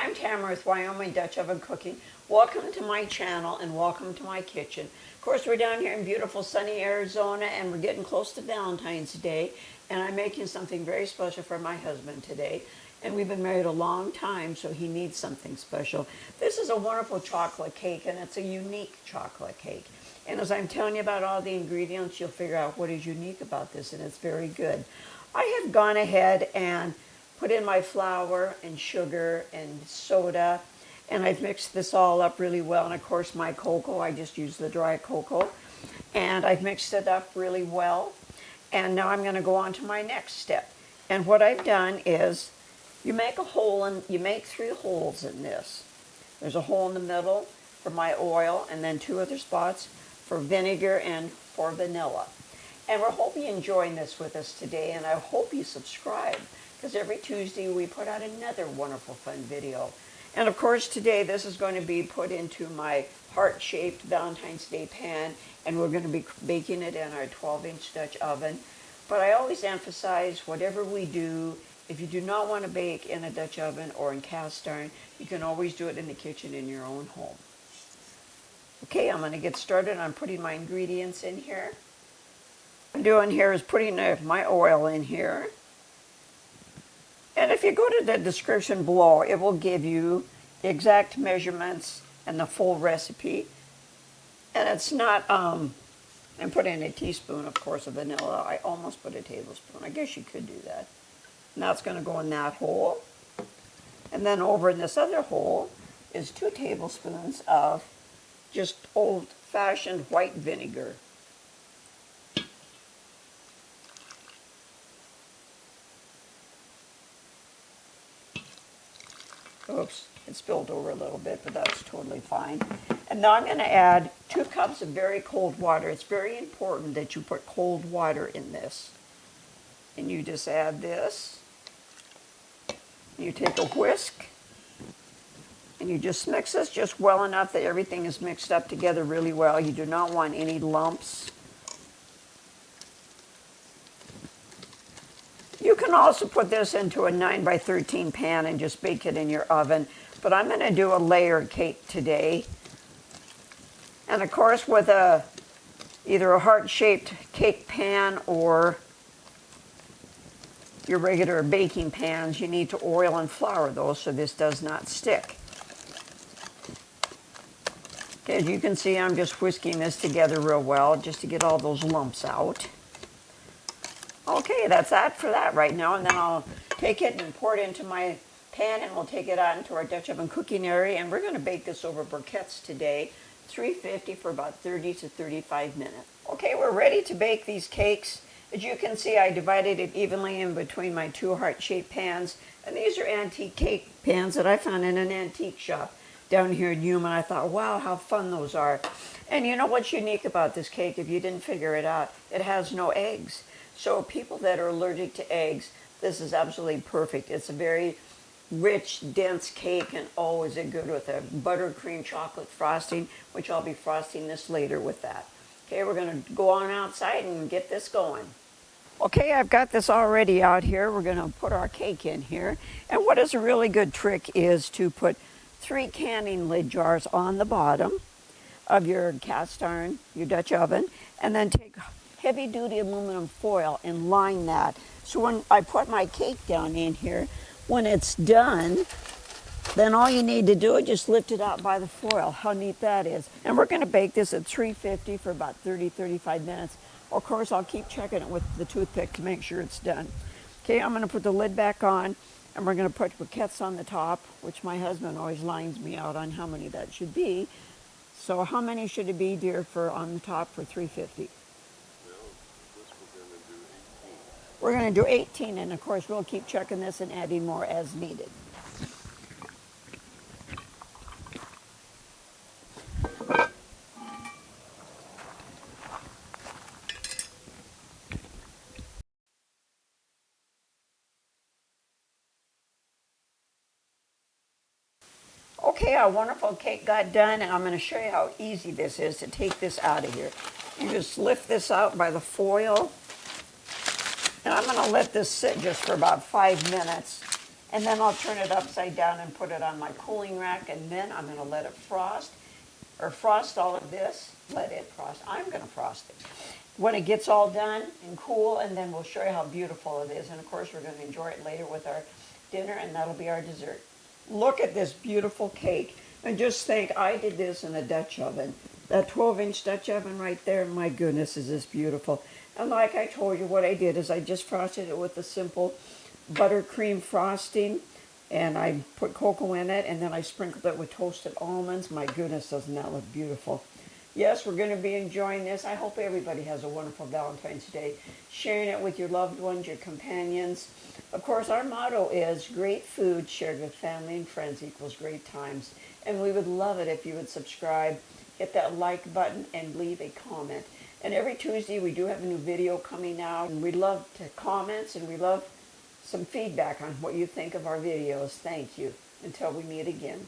I'm Tamara with Wyoming Dutch Oven Cooking. Welcome to my channel and welcome to my kitchen. Of course, we're down here in beautiful sunny Arizona and we're getting close to Valentine's Day, and I'm making something very special for my husband today. And we've been married a long time, so he needs something special. This is a wonderful chocolate cake, and it's a unique chocolate cake. And as I'm telling you about all the ingredients, you'll figure out what is unique about this, and it's very good. I have gone ahead and put in my flour and sugar and soda, and I've mixed this all up really well. And of course my cocoa, I just use the dry cocoa, and I've mixed it up really well. And now I'm going to go on to my next step. And what I've done is you make a hole, and you make 3 holes in this. There's a hole in the middle for my oil, and then 2 other spots for vinegar and for vanilla. And we're hoping you're enjoying this with us today, and I hope you subscribe, because every Tuesday we put out another wonderful fun video. And of course today this is going to be put into my heart-shaped Valentine's Day pan, and we're going to be baking it in our 12-inch Dutch oven. But I always emphasize, whatever we do, if you do not want to bake in a Dutch oven or in cast iron, you can always do it in the kitchen in your own home. Okay, I'm going to get started on putting my ingredients in here. What I'm doing here is putting my oil in here. And if you go to the description below, it will give you the exact measurements and the full recipe. And it's not, I'm putting a teaspoon, of course, of vanilla. I almost put a tablespoon. I guess you could do that. Now it's going to go in that hole. And then over in this other hole is 2 tablespoons of just old-fashioned white vinegar. Oops, it spilled over a little bit, but that's totally fine. And now I'm going to add 2 cups of very cold water. It's very important that you put cold water in this. And you just add this. You take a whisk, and you just mix this just well enough that everything is mixed up together really well. You do not want any lumps. You can also put this into a 9x13 pan and just bake it in your oven. But I'm going to do a layered cake today. And of course, with either a heart-shaped cake pan or your regular baking pans, you need to oil and flour those so this does not stick. Okay, as you can see, I'm just whisking this together real well just to get all those lumps out. Okay, that's that for that right now, and then I'll take it and pour it into my pan, and we'll take it out into our Dutch oven cooking area, and we're going to bake this over briquettes today, 350 for about 30 to 35 minutes. Okay, we're ready to bake these cakes. As you can see, I divided it evenly in between my 2 heart-shaped pans, and these are antique cake pans that I found in an antique shop down here in Wyoming. I thought, wow, how fun those are. And you know what's unique about this cake, if you didn't figure it out? It has no eggs. So people that are allergic to eggs, this is absolutely perfect. It's a very rich, dense cake, and oh, is it good with a buttercream chocolate frosting, which I'll be frosting this later with that. Okay, we're going to go on outside and get this going. Okay, I've got this already out here. We're going to put our cake in here. And what is a really good trick is to put 3 canning lid jars on the bottom of your cast iron, your Dutch oven, and then take heavy-duty aluminum foil and line that. So when I put my cake down in here, when it's done, then all you need to do is just lift it out by the foil. How neat that is. And we're going to bake this at 350 for about 30-35 minutes. Of course, I'll keep checking it with the toothpick to make sure it's done. Okay, I'm going to put the lid back on, and we're going to put briquettes on the top, which my husband always lines me out on how many that should be. So how many should it be, dear, for on the top for 350? We're going to do 18, and of course we'll keep checking this and adding more as needed. Okay, our wonderful cake got done, and I'm going to show you how easy this is to take this out of here. You just lift this out by the foil, and I'm going to let this sit just for about 5 minutes. And then I'll turn it upside down and put it on my cooling rack, and then I'm going to let it frost, or frost all of this. Let it frost. I'm going to frost it. When it gets all done and cool, and then we'll show you how beautiful it is. And of course, we're going to enjoy it later with our dinner, and that'll be our dessert. Look at this beautiful cake. And just think, I did this in a Dutch oven. That 12-inch Dutch oven right there, my goodness, is this beautiful. And like I told you, what I did is I just frosted it with a simple buttercream frosting, and I put cocoa in it, and then I sprinkled it with toasted almonds. My goodness, doesn't that look beautiful? Yes, we're going to be enjoying this. I hope everybody has a wonderful Valentine's Day, sharing it with your loved ones, your companions. Of course, our motto is great food shared with family and friends equals great times. And we would love it if you would subscribe, hit that like button, and leave a comment. And every Tuesday we do have a new video coming out, and we love comments, and we love some feedback on what you think of our videos. Thank you. Until we meet again.